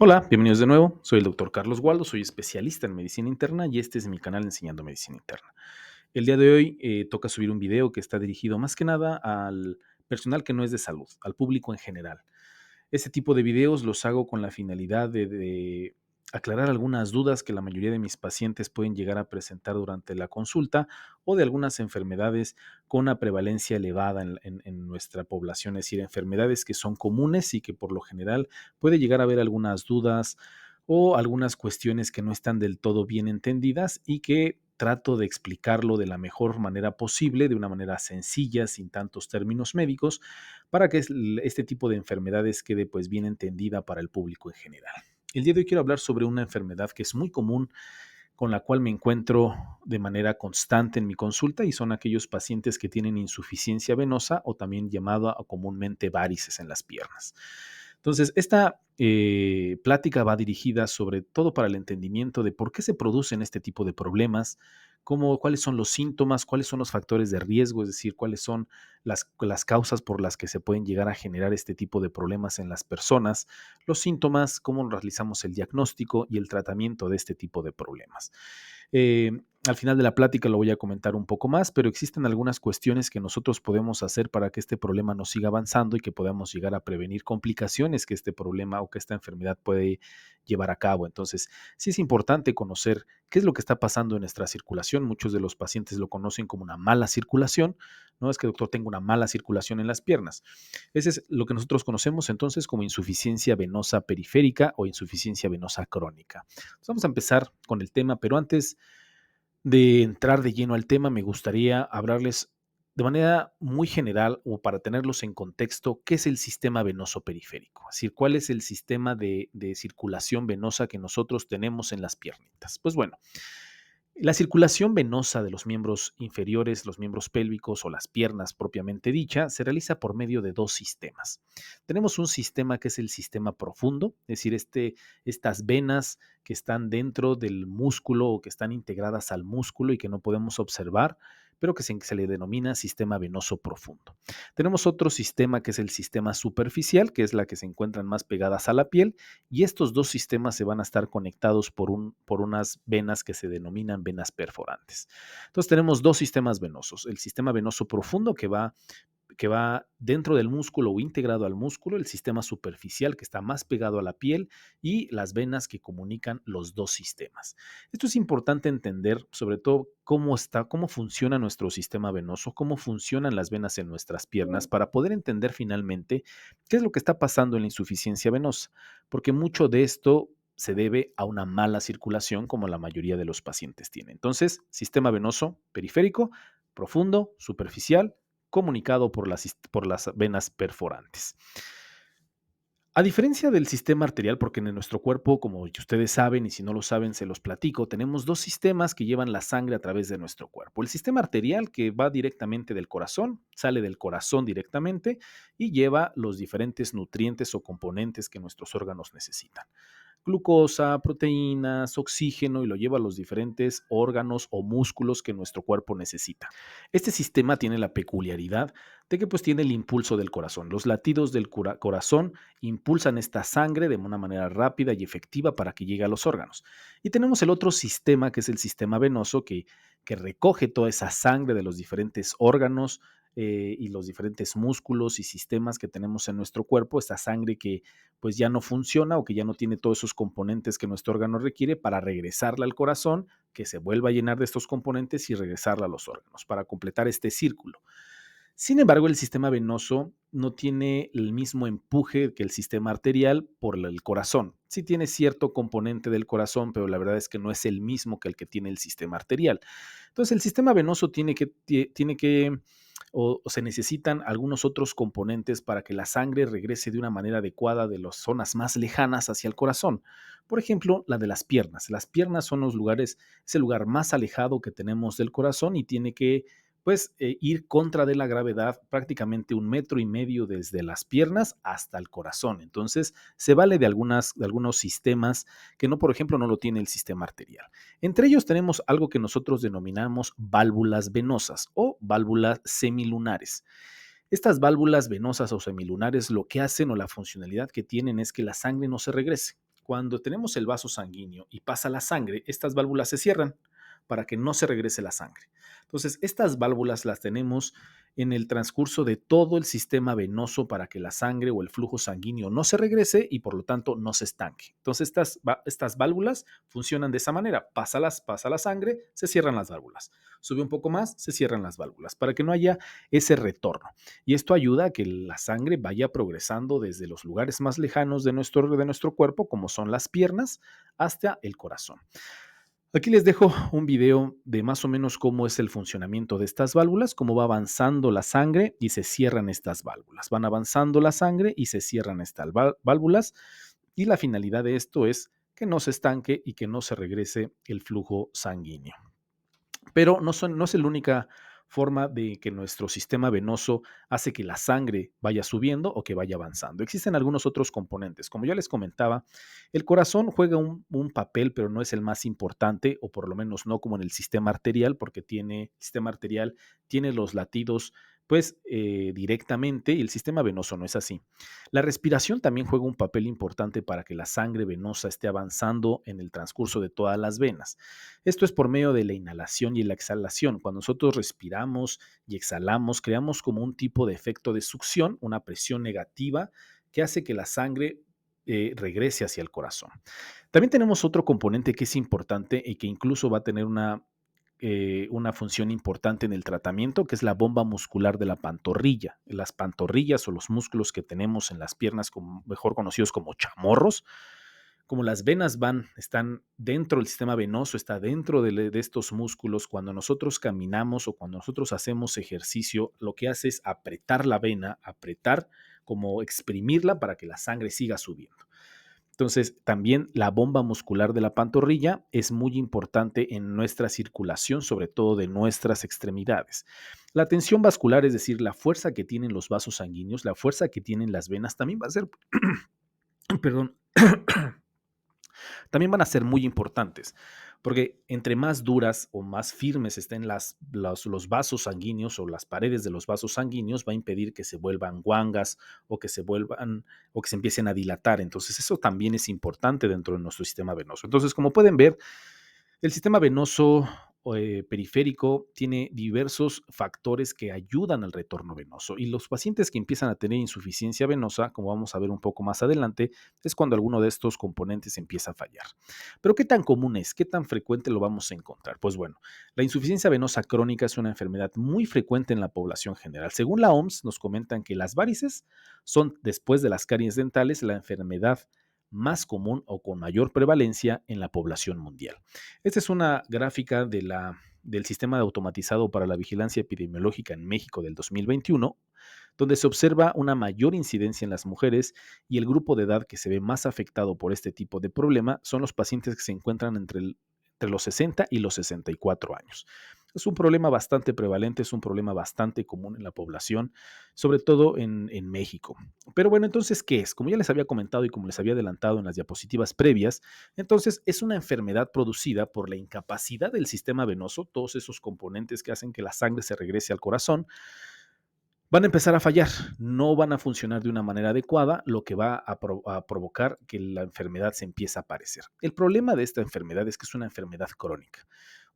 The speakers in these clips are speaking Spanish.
Hola, bienvenidos de nuevo. Soy el doctor Carlos Waldo, soy especialista en medicina interna y este es mi canal Enseñando Medicina Interna. El día de hoy toca subir un video que está dirigido más que nada al personal que no es de salud, al público en general. Este tipo de videos los hago con la finalidad de aclarar algunas dudas que la mayoría de mis pacientes pueden llegar a presentar durante la consulta o de algunas enfermedades con una prevalencia elevada en nuestra población, es decir, enfermedades que son comunes y que por lo general puede llegar a haber algunas dudas o algunas cuestiones que no están del todo bien entendidas y que trato de explicarlo de la mejor manera posible, de una manera sencilla, sin tantos términos médicos, para que este tipo de enfermedades quede pues bien entendida para el público en general. El día de hoy quiero hablar sobre una enfermedad que es muy común, con la cual me encuentro de manera constante en mi consulta y son aquellos pacientes que tienen insuficiencia venosa o también llamada comúnmente varices en las piernas. Entonces, esta plática va dirigida sobre todo para el entendimiento de por qué se producen este tipo de problemas, cuáles son los síntomas, cuáles son los factores de riesgo, es decir, cuáles son las causas por las que se pueden llegar a generar este tipo de problemas en las personas, los síntomas, cómo realizamos el diagnóstico y el tratamiento de este tipo de problemas. Eh, Al final de la plática lo voy a comentar un poco más, pero existen algunas cuestiones que nosotros podemos hacer para que este problema no siga avanzando y que podamos llegar a prevenir complicaciones que este problema o que esta enfermedad puede llevar a cabo. Entonces, sí es importante conocer qué es lo que está pasando en nuestra circulación. Muchos de los pacientes lo conocen como una mala circulación. No es que, doctor, tenga una mala circulación en las piernas. Ese es lo que nosotros conocemos entonces como insuficiencia venosa periférica o insuficiencia venosa crónica. Entonces, vamos a empezar con el tema, pero antes de entrar de lleno al tema, me gustaría hablarles de manera muy general o para tenerlos en contexto, qué es el sistema venoso periférico, es decir, cuál es el sistema de circulación venosa que nosotros tenemos en las piernitas. Pues bueno, la circulación venosa de los miembros inferiores, los miembros pélvicos o las piernas propiamente dicha, se realiza por medio de dos sistemas. Tenemos un sistema que es el sistema profundo, es decir, estas venas que están dentro del músculo o que están integradas al músculo y que no podemos observar, pero que se le denomina sistema venoso profundo. Tenemos otro sistema que es el sistema superficial, que es la que se encuentran más pegadas a la piel, y estos dos sistemas se van a estar conectados por unas venas que se denominan venas perforantes. Entonces tenemos dos sistemas venosos, el sistema venoso profundo que va dentro del músculo o integrado al músculo, el sistema superficial que está más pegado a la piel y las venas que comunican los dos sistemas. Esto es importante entender, sobre todo cómo funciona nuestro sistema venoso, cómo funcionan las venas en nuestras piernas para poder entender finalmente qué es lo que está pasando en la insuficiencia venosa, porque mucho de esto se debe a una mala circulación como la mayoría de los pacientes tienen. Entonces, sistema venoso periférico, profundo, superficial, comunicado por las venas perforantes. A diferencia del sistema arterial, porque en nuestro cuerpo, como ustedes saben, y si no lo saben, se los platico, tenemos dos sistemas que llevan la sangre a través de nuestro cuerpo. El sistema arterial, que va directamente del corazón, sale del corazón directamente y lleva los diferentes nutrientes o componentes que nuestros órganos necesitan: glucosa, proteínas, oxígeno, y lo lleva a los diferentes órganos o músculos que nuestro cuerpo necesita. Este sistema tiene la peculiaridad de que pues tiene el impulso del corazón. Los latidos del corazón impulsan esta sangre de una manera rápida y efectiva para que llegue a los órganos. Y tenemos el otro sistema, que es el sistema venoso, que recoge toda esa sangre de los diferentes órganos y los diferentes músculos y sistemas que tenemos en nuestro cuerpo, esta sangre que pues ya no funciona o que ya no tiene todos esos componentes que nuestro órgano requiere, para regresarla al corazón, que se vuelva a llenar de estos componentes y regresarla a los órganos para completar este círculo. Sin embargo, el sistema venoso no tiene el mismo empuje que el sistema arterial por el corazón. Sí tiene cierto componente del corazón, pero la verdad es que no es el mismo que el que tiene el sistema arterial. Entonces, el sistema venoso tiene que, o se necesitan algunos otros componentes para que la sangre regrese de una manera adecuada de las zonas más lejanas hacia el corazón. Por ejemplo, la de las piernas. Las piernas son es el lugar más alejado que tenemos del corazón y tiene que ir contra de la gravedad prácticamente 1,5 metros desde las piernas hasta el corazón. Entonces, se vale de algunos sistemas que no, por ejemplo, no lo tiene el sistema arterial. Entre ellos tenemos algo que nosotros denominamos válvulas venosas o válvulas semilunares. Estas válvulas venosas o semilunares lo que hacen, o la funcionalidad que tienen, es que la sangre no se regrese. Cuando tenemos el vaso sanguíneo y pasa la sangre, estas válvulas se cierran para que no se regrese la sangre. Entonces, estas válvulas las tenemos en el transcurso de todo el sistema venoso para que la sangre o el flujo sanguíneo no se regrese y por lo tanto no se estanque. Entonces, estas válvulas funcionan de esa manera. Pasa la sangre, se cierran las válvulas. Sube un poco más, se cierran las válvulas para que no haya ese retorno. Y esto ayuda a que la sangre vaya progresando desde los lugares más lejanos de nuestro cuerpo, como son las piernas, hasta el corazón. Aquí les dejo un video de más o menos cómo es el funcionamiento de estas válvulas, cómo va avanzando la sangre y se cierran estas válvulas. Van avanzando la sangre y se cierran estas válvulas y la finalidad de esto es que no se estanque y que no se regrese el flujo sanguíneo. Pero no es la única forma de que nuestro sistema venoso hace que la sangre vaya subiendo o que vaya avanzando. Existen algunos otros componentes. Como ya les comentaba, el corazón juega un papel, pero no es el más importante, o por lo menos no como en el sistema arterial, porque el sistema arterial tiene los latidos pues directamente y el sistema venoso no es así. La respiración también juega un papel importante para que la sangre venosa esté avanzando en el transcurso de todas las venas. Esto es por medio de la inhalación y la exhalación. Cuando nosotros respiramos y exhalamos, creamos como un tipo de efecto de succión, una presión negativa que hace que la sangre regrese hacia el corazón. También tenemos otro componente que es importante y que incluso va a tener una función importante en el tratamiento, que es la bomba muscular de la pantorrilla. Las pantorrillas o los músculos que tenemos en las piernas, mejor conocidos como chamorros, como las venas están dentro del sistema venoso, está dentro de estos músculos, cuando nosotros caminamos o cuando nosotros hacemos ejercicio, lo que hace es apretar la vena, apretar, como exprimirla para que la sangre siga subiendo. Entonces, también la bomba muscular de la pantorrilla es muy importante en nuestra circulación, sobre todo de nuestras extremidades. La tensión vascular, es decir, la fuerza que tienen los vasos sanguíneos, la fuerza que tienen las venas, también va a ser, perdón, también van a ser muy importantes, porque entre más duras o más firmes estén los vasos sanguíneos o las paredes de los vasos sanguíneos, va a impedir que se vuelvan guangas o que o que se empiecen a dilatar. Entonces, eso también es importante dentro de nuestro sistema venoso. Entonces, como pueden ver, el sistema venoso periférico tiene diversos factores que ayudan al retorno venoso y los pacientes que empiezan a tener insuficiencia venosa, como vamos a ver un poco más adelante, es cuando alguno de estos componentes empieza a fallar. Pero ¿qué tan común es? ¿Qué tan frecuente lo vamos a encontrar? Pues bueno, la insuficiencia venosa crónica es una enfermedad muy frecuente en la población general. Según la OMS, nos comentan que las varices son, después de las caries dentales, la enfermedad más común o con mayor prevalencia en la población mundial. Esta es una gráfica del sistema automatizado para la vigilancia epidemiológica en México del 2021, donde se observa una mayor incidencia en las mujeres y el grupo de edad que se ve más afectado por este tipo de problema son los pacientes que se encuentran entre los 60 y los 64 años. Es un problema bastante prevalente, es un problema bastante común en la población, sobre todo en México. Pero bueno, entonces, ¿qué es? Como ya les había comentado y como les había adelantado en las diapositivas previas, entonces es una enfermedad producida por la incapacidad del sistema venoso, todos esos componentes que hacen que la sangre se regrese al corazón, van a empezar a fallar, no van a funcionar de una manera adecuada, lo que va a provocar que la enfermedad se empiece a aparecer. El problema de esta enfermedad es que es una enfermedad crónica.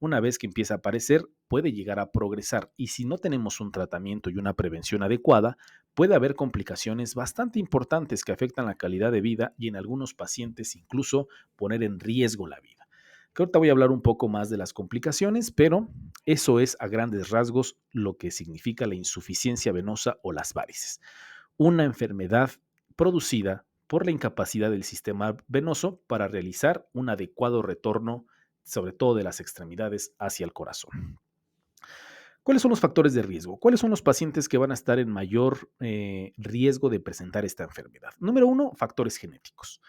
Una vez que empieza a aparecer, puede llegar a progresar y si no tenemos un tratamiento y una prevención adecuada, puede haber complicaciones bastante importantes que afectan la calidad de vida y en algunos pacientes incluso poner en riesgo la vida. Que ahorita voy a hablar un poco más de las complicaciones, pero eso es a grandes rasgos lo que significa la insuficiencia venosa o las varices. Una enfermedad producida por la incapacidad del sistema venoso para realizar un adecuado retorno, sobre todo de las extremidades, hacia el corazón. ¿Cuáles son los factores de riesgo? ¿Cuáles son los pacientes que van a estar en mayor riesgo de presentar esta enfermedad? Número uno, factores genéticos.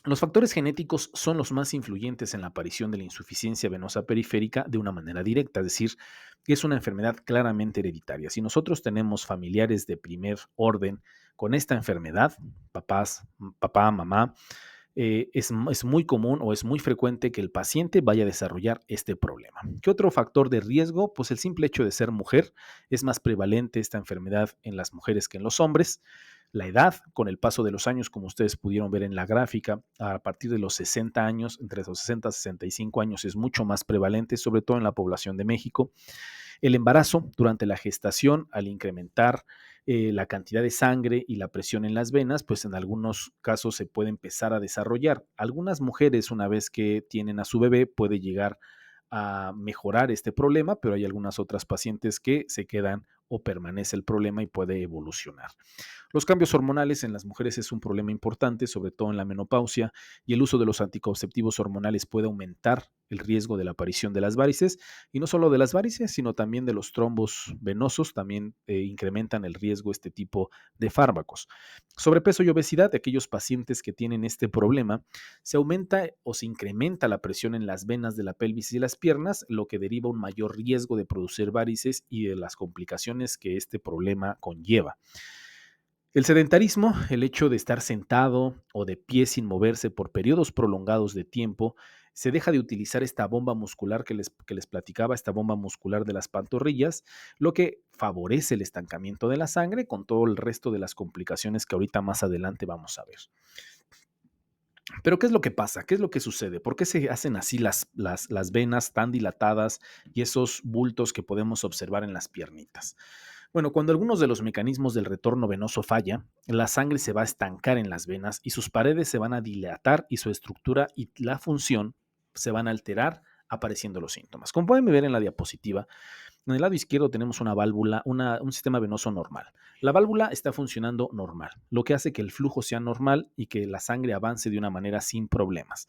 Los factores genéticos son los más influyentes en la aparición de la insuficiencia venosa periférica de una manera directa, es decir, que es una enfermedad claramente hereditaria. Si nosotros tenemos familiares de primer orden con esta enfermedad, papá, mamá, es muy común o es muy frecuente que el paciente vaya a desarrollar este problema. ¿Qué otro factor de riesgo? Pues el simple hecho de ser mujer. Es más prevalente esta enfermedad en las mujeres que en los hombres. La edad, con el paso de los años, como ustedes pudieron ver en la gráfica, a partir de los 60 años, entre los 60 y 65 años, es mucho más prevalente, sobre todo en la población de México. El embarazo durante la gestación, al incrementar la cantidad de sangre y la presión en las venas, pues en algunos casos se puede empezar a desarrollar. Algunas mujeres, una vez que tienen a su bebé, puede llegar a mejorar este problema, pero hay algunas otras pacientes que se quedan o permanece el problema y puede evolucionar. Los cambios hormonales en las mujeres es un problema importante, sobre todo en la menopausia, y el uso de los anticonceptivos hormonales puede aumentar el riesgo de la aparición de las varices, y no solo de las varices, sino también de los trombos venosos, también incrementan el riesgo este tipo de fármacos. Sobrepeso y obesidad de aquellos pacientes que tienen este problema, se aumenta o se incrementa la presión en las venas de la pelvis y las piernas, lo que deriva un mayor riesgo de producir varices y de las complicaciones que este problema conlleva. El sedentarismo, el hecho de estar sentado o de pie sin moverse por periodos prolongados de tiempo, se deja de utilizar esta bomba muscular que les platicaba, esta bomba muscular de las pantorrillas, lo que favorece el estancamiento de la sangre con todo el resto de las complicaciones que ahorita más adelante vamos a ver. Pero ¿qué es lo que pasa? ¿Qué es lo que sucede? ¿Por qué se hacen así las venas tan dilatadas y esos bultos que podemos observar en las piernitas? Bueno, cuando algunos de los mecanismos del retorno venoso falla, la sangre se va a estancar en las venas y sus paredes se van a dilatar y su estructura y la función se van a alterar, apareciendo los síntomas. Como pueden ver en la diapositiva, en el lado izquierdo tenemos una válvula, un sistema venoso normal. La válvula está funcionando normal, lo que hace que el flujo sea normal y que la sangre avance de una manera sin problemas.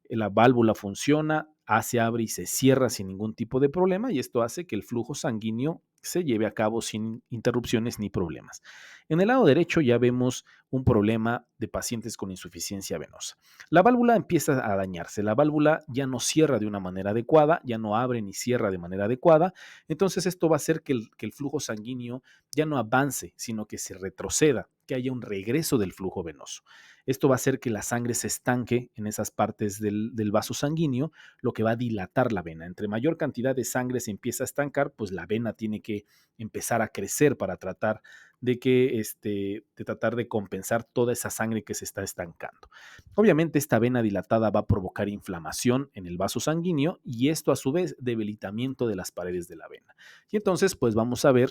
La válvula funciona, se abre y se cierra sin ningún tipo de problema y esto hace que el flujo sanguíneo se lleve a cabo sin interrupciones ni problemas. En el lado derecho ya vemos un problema de pacientes con insuficiencia venosa. La válvula empieza a dañarse, la válvula ya no cierra de una manera adecuada, ya no abre ni cierra de manera adecuada, entonces esto va a hacer que el flujo sanguíneo ya no avance, sino que se retroceda, que haya un regreso del flujo venoso. Esto va a hacer que la sangre se estanque en esas partes del vaso sanguíneo, lo que va a dilatar la vena. Entre mayor cantidad de sangre se empieza a estancar, pues la vena tiene que empezar a crecer para tratar de tratar de compensar toda esa sangre que se está estancando. Obviamente esta vena dilatada va a provocar inflamación en el vaso sanguíneo y esto a su vez debilitamiento de las paredes de la vena. Y entonces pues vamos a ver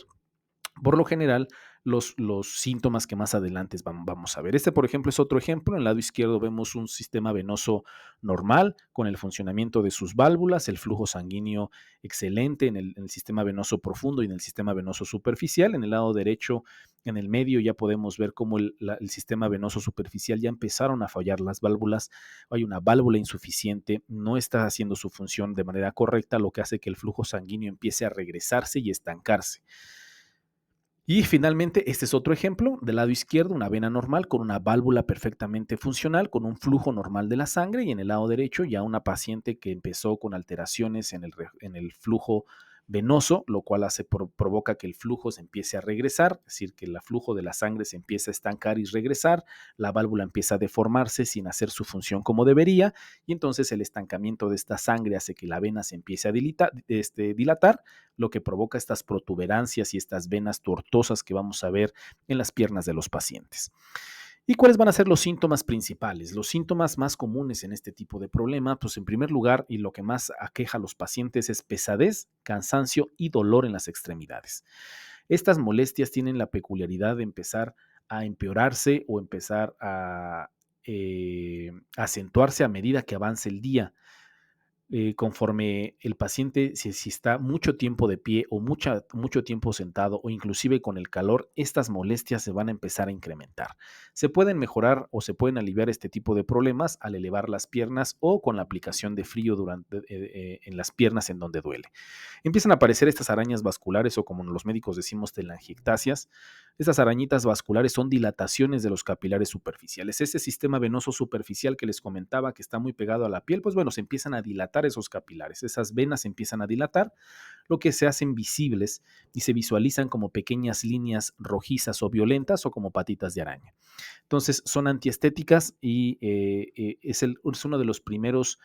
por lo general, los síntomas que más adelante vamos a ver. Este, por ejemplo, es otro ejemplo. En el lado izquierdo vemos un sistema venoso normal con el funcionamiento de sus válvulas, el flujo sanguíneo excelente en el sistema venoso profundo y en el sistema venoso superficial. En el lado derecho, en el medio, ya podemos ver cómo el sistema venoso superficial ya empezaron a fallar las válvulas. Hay una válvula insuficiente, no está haciendo su función de manera correcta, lo que hace que el flujo sanguíneo empiece a regresarse y estancarse. Y finalmente, este es otro ejemplo, del lado izquierdo, una vena normal con una válvula perfectamente funcional, con un flujo normal de la sangre, y en el lado derecho ya una paciente que empezó con alteraciones en el flujo venoso, lo cual provoca que el flujo se empiece a regresar, es decir, que el flujo de la sangre se empieza a estancar y regresar, la válvula empieza a deformarse sin hacer su función como debería, y entonces el estancamiento de esta sangre hace que la vena se empiece a dilatar, lo que provoca estas protuberancias y estas venas tortuosas que vamos a ver en las piernas de los pacientes. ¿Y cuáles van a ser los síntomas principales? Los síntomas más comunes en este tipo de problema, pues en primer lugar, y lo que más aqueja a los pacientes es pesadez, cansancio y dolor en las extremidades. Estas molestias tienen la peculiaridad de empezar a empeorarse o empezar a acentuarse a medida que avance el día. Conforme el paciente, si está mucho tiempo de pie o mucho tiempo sentado o inclusive con el calor, estas molestias se van a empezar a incrementar. Se pueden mejorar o se pueden aliviar este tipo de problemas al elevar las piernas o con la aplicación de frío en las piernas en donde duele. Empiezan a aparecer estas arañas vasculares o como los médicos decimos telangiectasias. Estas arañitas vasculares son dilataciones de los capilares superficiales. Ese sistema venoso superficial que les comentaba que está muy pegado a la piel, pues bueno, se empiezan a dilatar esos capilares. Esas venas se empiezan a dilatar, lo que se hacen visibles y se visualizan como pequeñas líneas rojizas o violentas o como patitas de araña. Entonces, son antiestéticas y es uno de los primeros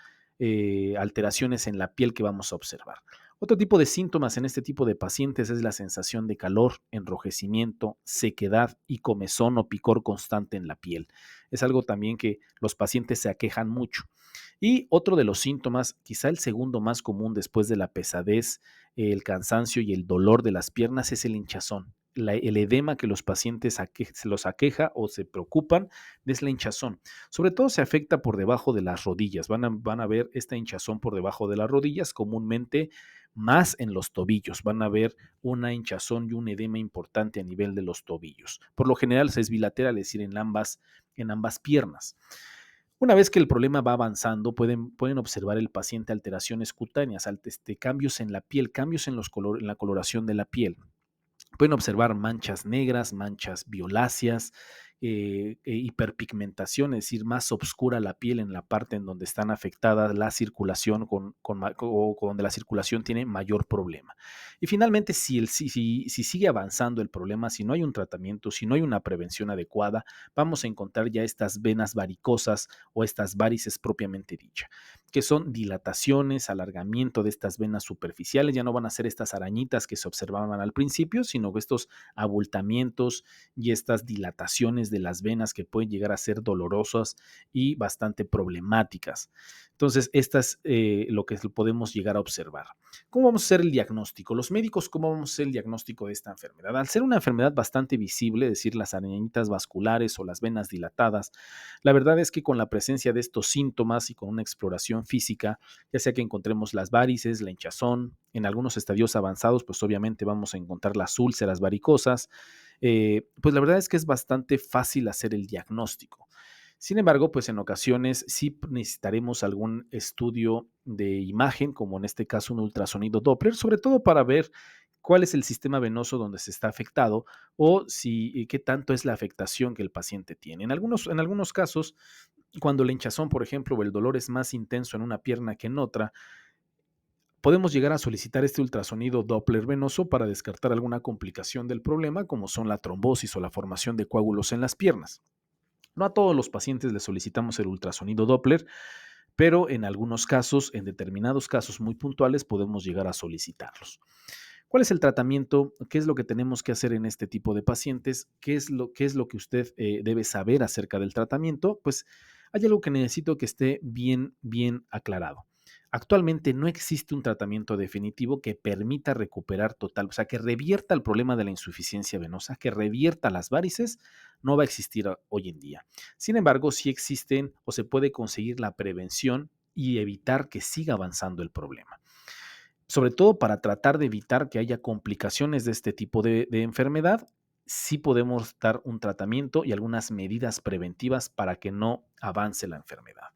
alteraciones en la piel que vamos a observar. Otro tipo de síntomas en este tipo de pacientes es la sensación de calor, enrojecimiento, sequedad y comezón o picor constante en la piel. Es algo también que los pacientes se aquejan mucho. Y otro de los síntomas, quizá el segundo más común después de la pesadez, el cansancio y el dolor de las piernas, es el hinchazón. El edema que los pacientes se los aqueja o se preocupan es la hinchazón. Sobre todo se afecta por debajo de las rodillas. Van a ver esta hinchazón por debajo de las rodillas, comúnmente más en los tobillos. Van a ver una hinchazón y un edema importante a nivel de los tobillos. Por lo general es bilateral, es decir, en ambas piernas. Una vez que el problema va avanzando, pueden observar el paciente alteraciones cutáneas, cambios en la piel, cambios en la coloración de la piel. Pueden observar manchas negras, manchas violáceas, hiperpigmentación, es decir, más oscura la piel en la parte en donde están afectadas la circulación o donde la circulación tiene mayor problema. Y finalmente, si sigue avanzando el problema, si no hay un tratamiento, si no hay una prevención adecuada, vamos a encontrar ya estas venas varicosas o estas varices propiamente dicha, que son dilataciones, alargamiento de estas venas superficiales. Ya no van a ser estas arañitas que se observaban al principio, sino estos abultamientos y estas dilataciones de las venas que pueden llegar a ser dolorosas y bastante problemáticas. Entonces, estas lo que podemos llegar a observar. ¿Cómo vamos a hacer el diagnóstico? Los médicos, ¿cómo vamos a hacer el diagnóstico de esta enfermedad? Al ser una enfermedad bastante visible, es decir, las arañitas vasculares o las venas dilatadas, la verdad es que con la presencia de estos síntomas y con una exploración física, ya sea que encontremos las varices, la hinchazón, en algunos estadios avanzados, pues obviamente vamos a encontrar las úlceras varicosas, pues la verdad es que es bastante fácil hacer el diagnóstico. Sin embargo, pues en ocasiones sí necesitaremos algún estudio de imagen, como en este caso un ultrasonido Doppler, sobre todo para ver cuál es el sistema venoso donde se está afectado o si qué tanto es la afectación que el paciente tiene. En algunos casos, cuando la hinchazón, por ejemplo, o el dolor es más intenso en una pierna que en otra, podemos llegar a solicitar este ultrasonido Doppler venoso para descartar alguna complicación del problema, como son la trombosis o la formación de coágulos en las piernas. No a todos los pacientes les solicitamos el ultrasonido Doppler, pero en algunos casos, en determinados casos muy puntuales, podemos llegar a solicitarlos. ¿Cuál es el tratamiento? ¿Qué es lo que tenemos que hacer en este tipo de pacientes? ¿Qué es lo que usted debe saber acerca del tratamiento? Pues hay algo que necesito que esté bien, bien aclarado. Actualmente no existe un tratamiento definitivo que permita recuperar total, o sea, que revierta el problema de la insuficiencia venosa, que revierta las varices, no va a existir hoy en día. Sin embargo, sí existen o se puede conseguir la prevención y evitar que siga avanzando el problema, sobre todo para tratar de evitar que haya complicaciones de este tipo de enfermedad. Sí podemos dar un tratamiento y algunas medidas preventivas para que no avance la enfermedad.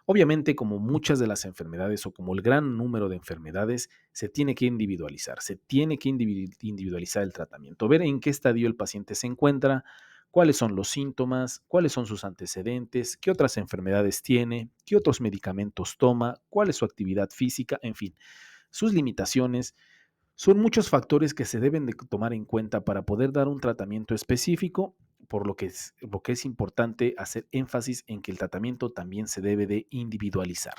Obviamente, como muchas de las enfermedades o como el gran número de enfermedades, se tiene que individualizar, se tiene que individualizar el tratamiento, ver en qué estadio el paciente se encuentra, cuáles son los síntomas, cuáles son sus antecedentes, qué otras enfermedades tiene, qué otros medicamentos toma, cuál es su actividad física, en fin, sus limitaciones. Son muchos factores que se deben de tomar en cuenta para poder dar un tratamiento específico, por lo que es importante hacer énfasis en que el tratamiento también se debe de individualizar.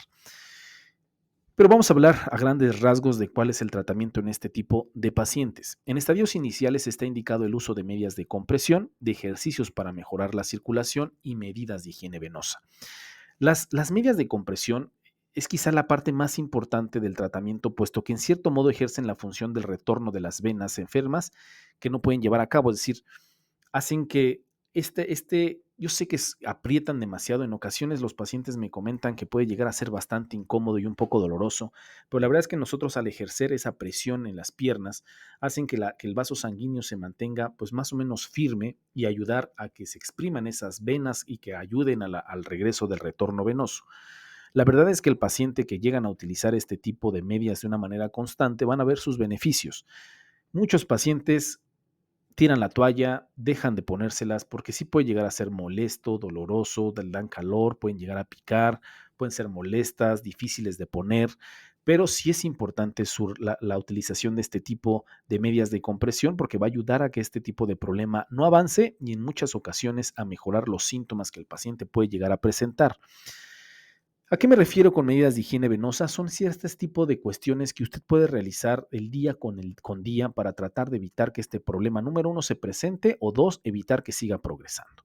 Pero vamos a hablar a grandes rasgos de cuál es el tratamiento en este tipo de pacientes. En estadios iniciales está indicado el uso de medias de compresión, de ejercicios para mejorar la circulación y medidas de higiene venosa. Las medias de compresión es quizá la parte más importante del tratamiento, puesto que en cierto modo ejercen la función del retorno de las venas enfermas que no pueden llevar a cabo, es decir, hacen que yo sé que aprietan demasiado. En ocasiones los pacientes me comentan que puede llegar a ser bastante incómodo y un poco doloroso, pero la verdad es que nosotros al ejercer esa presión en las piernas, hacen que el vaso sanguíneo se mantenga pues más o menos firme y ayudar a que se expriman esas venas y que ayuden al regreso del retorno venoso. La verdad es que el paciente que llegan a utilizar este tipo de medias de una manera constante van a ver sus beneficios. Muchos pacientes tiran la toalla, dejan de ponérselas porque sí puede llegar a ser molesto, doloroso, dan calor, pueden llegar a picar, pueden ser molestas, difíciles de poner, pero sí es importante la utilización de este tipo de medias de compresión porque va a ayudar a que este tipo de problema no avance y en muchas ocasiones a mejorar los síntomas que el paciente puede llegar a presentar. ¿A qué me refiero con medidas de higiene venosa? Son ciertos tipos de cuestiones que usted puede realizar el día con día para tratar de evitar que este problema número uno se presente o dos, evitar que siga progresando.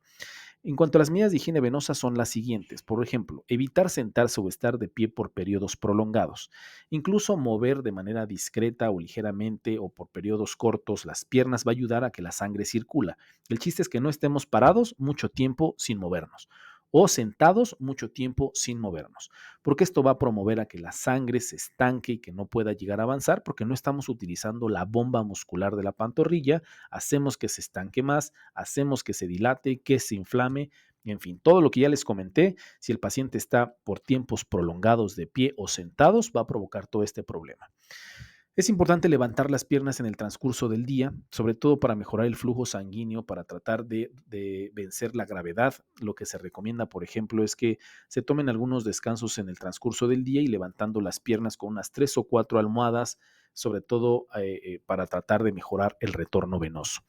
En cuanto a las medidas de higiene venosa son las siguientes. Por ejemplo, evitar sentarse o estar de pie por periodos prolongados. Incluso mover de manera discreta o ligeramente o por periodos cortos las piernas va a ayudar a que la sangre circula. El chiste es que no estemos parados mucho tiempo sin movernos o sentados mucho tiempo sin movernos, porque esto va a promover a que la sangre se estanque y que no pueda llegar a avanzar porque no estamos utilizando la bomba muscular de la pantorrilla, hacemos que se estanque más, hacemos que se dilate, que se inflame, en fin, todo lo que ya les comenté, si el paciente está por tiempos prolongados de pie o sentados, va a provocar todo este problema. Es importante levantar las piernas en el transcurso del día, sobre todo para mejorar el flujo sanguíneo, para tratar de vencer la gravedad. Lo que se recomienda, por ejemplo, es que se tomen algunos descansos en el transcurso del día y levantando las piernas con unas 3 o 4 almohadas, sobre todo para tratar de mejorar el retorno venoso.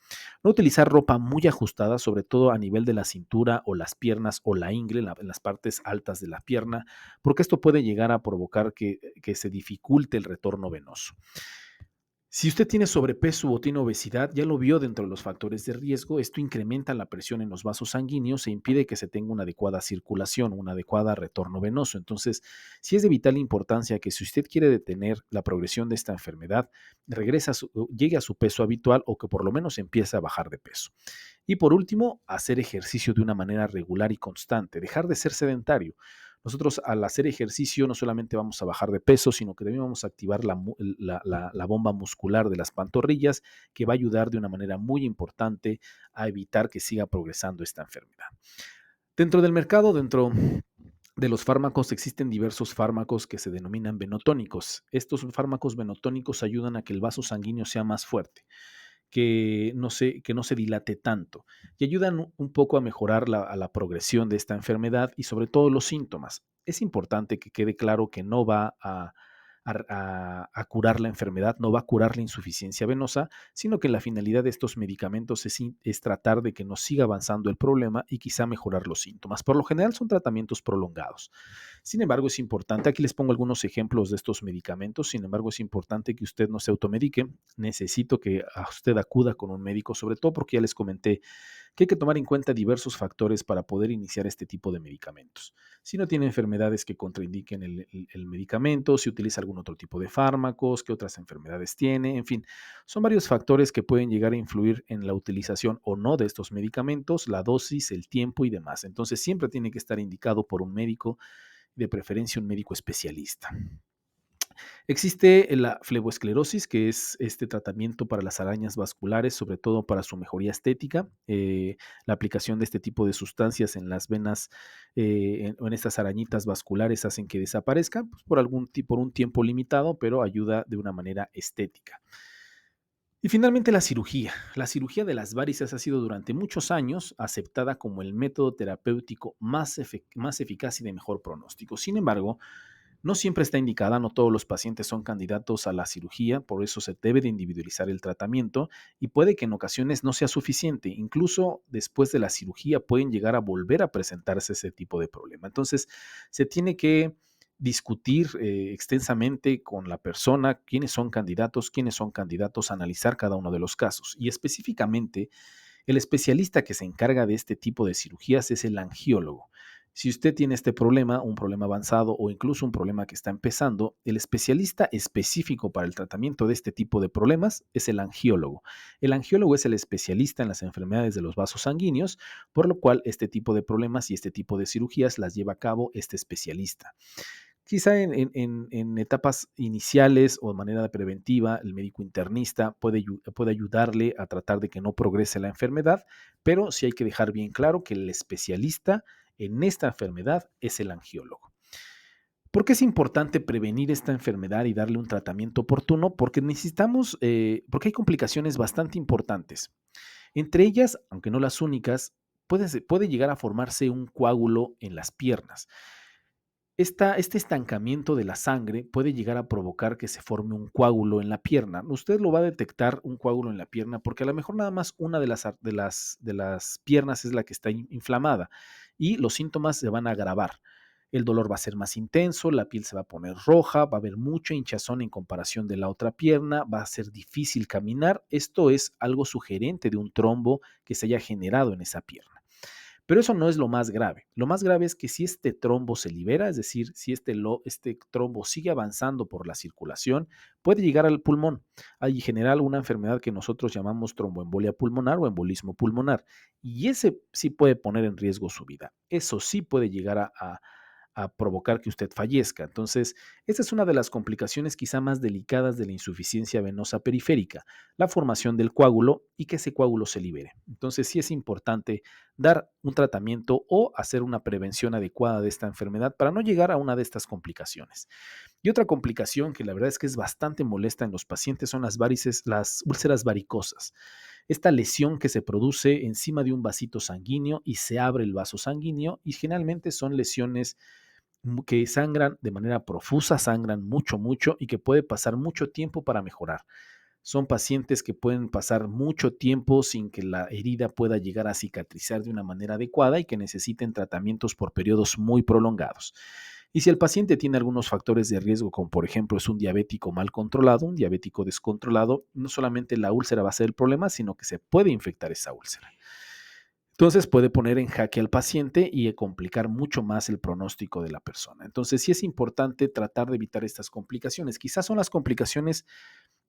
No utilizar ropa muy ajustada, sobre todo a nivel de la cintura o las piernas o la ingle, en las partes altas de la pierna, porque esto puede llegar a provocar que se dificulte el retorno venoso. Si usted tiene sobrepeso o tiene obesidad, ya lo vio dentro de los factores de riesgo, esto incrementa la presión en los vasos sanguíneos e impide que se tenga una adecuada circulación, un adecuado retorno venoso. Entonces, sí es de vital importancia que si usted quiere detener la progresión de esta enfermedad, llegue a su peso habitual o que por lo menos empiece a bajar de peso. Y por último, hacer ejercicio de una manera regular y constante, dejar de ser sedentario. Nosotros al hacer ejercicio no solamente vamos a bajar de peso, sino que también vamos a activar la bomba muscular de las pantorrillas, que va a ayudar de una manera muy importante a evitar que siga progresando esta enfermedad. Dentro del mercado, dentro de los fármacos, existen diversos fármacos que se denominan venotónicos. Estos fármacos venotónicos ayudan a que el vaso sanguíneo sea más fuerte, que no se dilate tanto y ayudan un poco a mejorar a la progresión de esta enfermedad y sobre todo los síntomas. Es importante que quede claro que no va a curar la enfermedad, no va a curar la insuficiencia venosa, sino que la finalidad de estos medicamentos es tratar de que no siga avanzando el problema y quizá mejorar los síntomas. Por lo general son tratamientos prolongados. Sin embargo, es importante, aquí les pongo algunos ejemplos de estos medicamentos, sin embargo, es importante que usted no se automedique. Necesito que usted acuda con un médico, sobre todo porque ya les comenté que hay que tomar en cuenta diversos factores para poder iniciar este tipo de medicamentos. Si no tiene enfermedades que contraindiquen el medicamento, si utiliza algún otro tipo de fármacos, qué otras enfermedades tiene, en fin, son varios factores que pueden llegar a influir en la utilización o no de estos medicamentos, la dosis, el tiempo y demás. Entonces siempre tiene que estar indicado por un médico, de preferencia un médico especialista. Existe la fleboesclerosis, que es este tratamiento para las arañas vasculares, sobre todo para su mejoría estética. La aplicación de este tipo de sustancias en las venas o en estas arañitas vasculares hacen que desaparezcan pues, por un tiempo limitado, pero ayuda de una manera estética. Y finalmente la cirugía. La cirugía de las varices ha sido durante muchos años aceptada como el método terapéutico más eficaz y de mejor pronóstico. Sin embargo, no siempre está indicada, no todos los pacientes son candidatos a la cirugía, por eso se debe de individualizar el tratamiento y puede que en ocasiones no sea suficiente. Incluso después de la cirugía pueden llegar a volver a presentarse ese tipo de problema. Entonces, se tiene que discutir extensamente con la persona quiénes son candidatos, analizar cada uno de los casos. Y específicamente, el especialista que se encarga de este tipo de cirugías es el angiólogo. Si usted tiene este problema, un problema avanzado o incluso un problema que está empezando, el especialista específico para el tratamiento de este tipo de problemas es el angiólogo. El angiólogo es el especialista en las enfermedades de los vasos sanguíneos, por lo cual este tipo de problemas y este tipo de cirugías las lleva a cabo este especialista. Quizá en etapas iniciales o de manera preventiva, el médico internista puede ayudarle a tratar de que no progrese la enfermedad, pero sí hay que dejar bien claro que el especialista en esta enfermedad es el angiólogo. ¿Por qué es importante prevenir esta enfermedad y darle un tratamiento oportuno? Porque hay complicaciones bastante importantes. Entre ellas, aunque no las únicas, puede llegar a formarse un coágulo en las piernas. Este estancamiento de la sangre puede llegar a provocar que se forme un coágulo en la pierna. Usted lo va a detectar un coágulo en la pierna porque a lo mejor nada más una de las piernas es la que está inflamada y los síntomas se van a agravar. el dolor va a ser más intenso, la piel se va a poner roja, va a haber mucha hinchazón en comparación de la otra pierna, va a ser difícil caminar. Esto es algo sugerente de un trombo que se haya generado en esa pierna. Pero eso no es lo más grave. Lo más grave es que si este trombo se libera, es decir, si este trombo sigue avanzando por la circulación, puede llegar al pulmón. Hay en general una enfermedad que nosotros llamamos tromboembolia pulmonar o embolismo pulmonar. Y ese sí puede poner en riesgo su vida. Eso sí puede llegar a provocar que usted fallezca. Entonces, esta es una de las complicaciones quizá más delicadas de la insuficiencia venosa periférica, la formación del coágulo y que ese coágulo se libere. Entonces, sí es importante dar un tratamiento o hacer una prevención adecuada de esta enfermedad para no llegar a una de estas complicaciones. Y otra complicación que la verdad es que es bastante molesta en los pacientes son las varices, las úlceras varicosas. Esta lesión que se produce encima de un vasito sanguíneo y se abre el vaso sanguíneo y generalmente son lesiones que sangran de manera profusa, sangran mucho, mucho y que puede pasar mucho tiempo para mejorar. Son pacientes que pueden pasar mucho tiempo sin que la herida pueda llegar a cicatrizar de una manera adecuada y que necesiten tratamientos por periodos muy prolongados. Y si el paciente tiene algunos factores de riesgo, como por ejemplo es un diabético mal controlado, un diabético descontrolado, no solamente la úlcera va a ser el problema, sino que se puede infectar esa úlcera. Entonces puede poner en jaque al paciente y complicar mucho más el pronóstico de la persona. Entonces sí es importante tratar de evitar estas complicaciones. Quizás son las complicaciones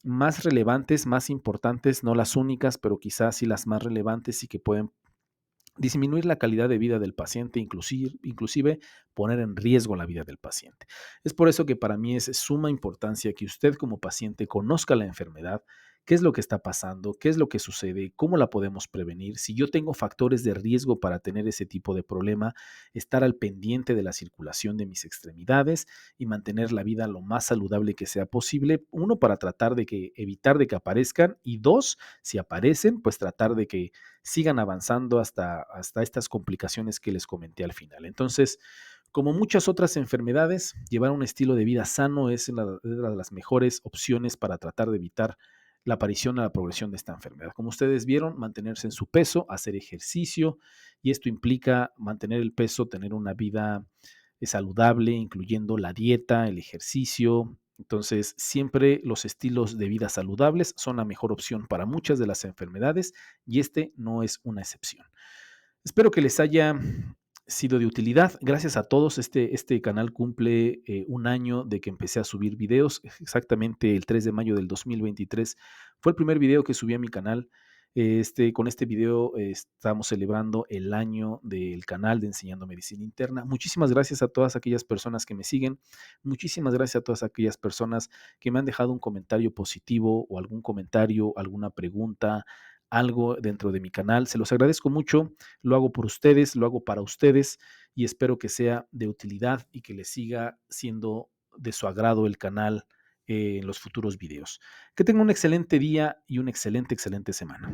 más relevantes, más importantes, no las únicas, pero quizás sí las más relevantes y que pueden disminuir la calidad de vida del paciente, inclusive poner en riesgo la vida del paciente. Es por eso que para mí es de suma importancia que usted como paciente conozca la enfermedad, qué es lo que está pasando, qué es lo que sucede, cómo la podemos prevenir, si yo tengo factores de riesgo para tener ese tipo de problema, estar al pendiente de la circulación de mis extremidades y mantener la vida lo más saludable que sea posible, uno, para tratar de que evitar de que aparezcan y dos, si aparecen, pues tratar de que sigan avanzando hasta estas complicaciones que les comenté al final. Entonces, como muchas otras enfermedades, llevar un estilo de vida sano es una de las mejores opciones para tratar de evitar la aparición o la progresión de esta enfermedad. Como ustedes vieron, mantenerse en su peso, hacer ejercicio, y esto implica mantener el peso, tener una vida saludable, incluyendo la dieta, el ejercicio. Entonces, siempre los estilos de vida saludables son la mejor opción para muchas de las enfermedades y este no es una excepción. Espero que les haya sido de utilidad. Gracias a todos. Este canal cumple un año de que empecé a subir videos. Exactamente el 3 de mayo del 2023 fue el primer video que subí a mi canal. Con este video estamos celebrando el año del canal de Enseñando Medicina Interna. Muchísimas gracias a todas aquellas personas que me siguen. Muchísimas gracias a todas aquellas personas que me han dejado un comentario positivo o algún comentario, alguna pregunta, algo dentro de mi canal. Se los agradezco mucho. Lo hago por ustedes, lo hago para ustedes y espero que sea de utilidad y que les siga siendo de su agrado el canal en los futuros videos. Que tengan un excelente día y una excelente, excelente semana.